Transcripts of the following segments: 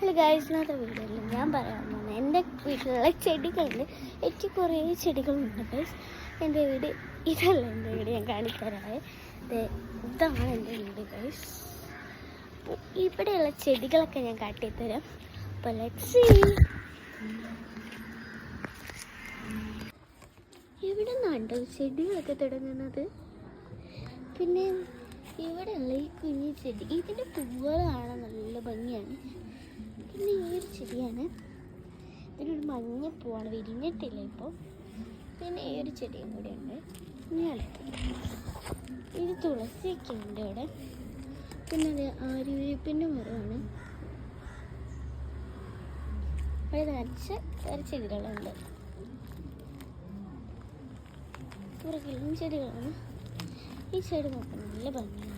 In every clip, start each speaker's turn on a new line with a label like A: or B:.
A: Hello guys, ഇന്നത്തെ വീഡിയോയിൽ ഞാൻ പറയാൻ പോകുന്നത് എൻ്റെ വീട്ടിലുള്ള ചെടികളുണ്ട്. എനിക്ക് കുറേ ചെടികളുണ്ട് ഗൈസ്. എൻ്റെ വീട് ഇതല്ല, എൻ്റെ വീട് ഞാൻ കാണിക്കാറായ ഇതാണ് എൻ്റെ വീട് ഗൈസ്. ഇവിടെയുള്ള ചെടികളൊക്കെ ഞാൻ കാട്ടിത്തരാം. അപ്പോൾ ലെറ്റ്സ് സീ. ഇവിടെ നിന്നാണ്ടോ ചെടികളൊക്കെ തുടങ്ങുന്നത്. പിന്നെ ഇവിടെയുള്ള ഈ കുഞ്ഞു ചെടി, ഇതിൻ്റെ പൂവുകളാണ് നല്ല ഭംഗിയാണ്. പിന്നെ ഈ ഒരു ചെടിയാണ്, ഇതിനൊരു മഞ്ഞപ്പൂവാണ്, വിരിഞ്ഞിട്ടില്ല ഇപ്പോൾ. പിന്നെ ഈ ഒരു ചെടിയും കൂടെ ഉണ്ട്. ഇത് തുളസിയൊക്കെ ഉണ്ട് ഇവിടെ. പിന്നെ അത് ആര്യവേപ്പിൻ്റെ മരമാണ്. അവിടെ നിറച്ച് വേറെ ചെടികളുണ്ട്. പുറകിലും ചെടികളാണ്. ഈ ചെടി നോക്കാൻ നല്ല ഭംഗിയാണ്.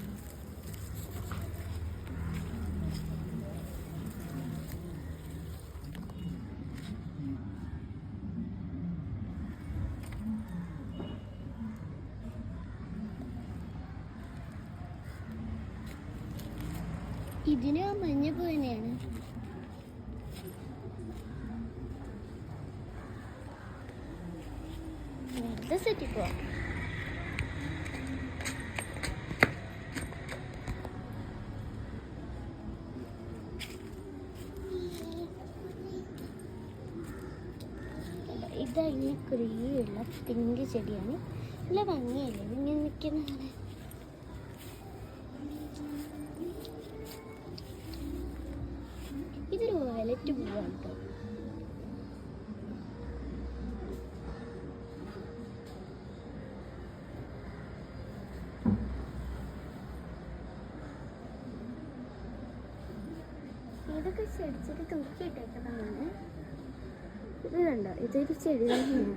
A: ഇതിന് മഞ്ഞപ്പൂ തന്നെയാണ്. വെറുതെ സെറ്റി പോവാം. ഇതങ്ങനെ കുറിയുള്ള പിങ്ക് ചെടിയാണ്. നല്ല ഭംഗിയല്ലേ ഇങ്ങനെ നിൽക്കുന്നതാണ്. ഇതൊരു വയലറ്റ് പൂവാണ് കേട്ടോ. ഇതൊക്കെ ചെടി തൂക്കിയിട്ടേക്കുന്നതാണ്. ഇത് കണ്ടോ, ഇതൊരു ചെടി തന്നെയാണ്.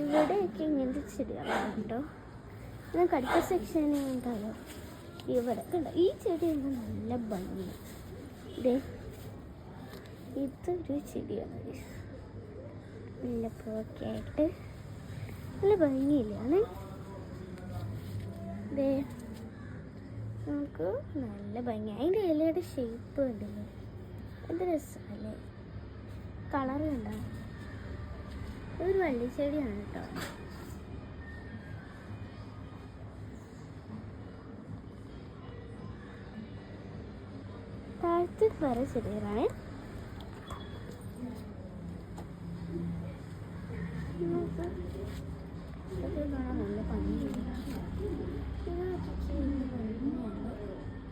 A: ഇവിടെയൊക്കെ ഇങ്ങനത്തെ ചെടികളാണ് കേട്ടോ. ഞാൻ കടുത്ത സെക്ഷന് ഉണ്ടല്ലോ. ഇവിടെ കണ്ടോ, ഈ ചെടി നല്ല ഭംഗിയാണ്. ഇതൊരു ചെടിയാണ്, നല്ല പൂവൊക്കെ ആയിട്ട് നല്ല ഭംഗിയില്ലാണ്. നമുക്ക് നല്ല ഭംഗി. അതിൻ്റെ ഇലയുടെ ഷേപ്പ് കണ്ടില്ലേ, എന്ത് രസമല്ലേ, കളർ കണ്ടോ. ഇതൊരു വള്ളിച്ചെടിയാണ് കേട്ടോ. താഴത്ത് വേറെ ചെടികളാണ്.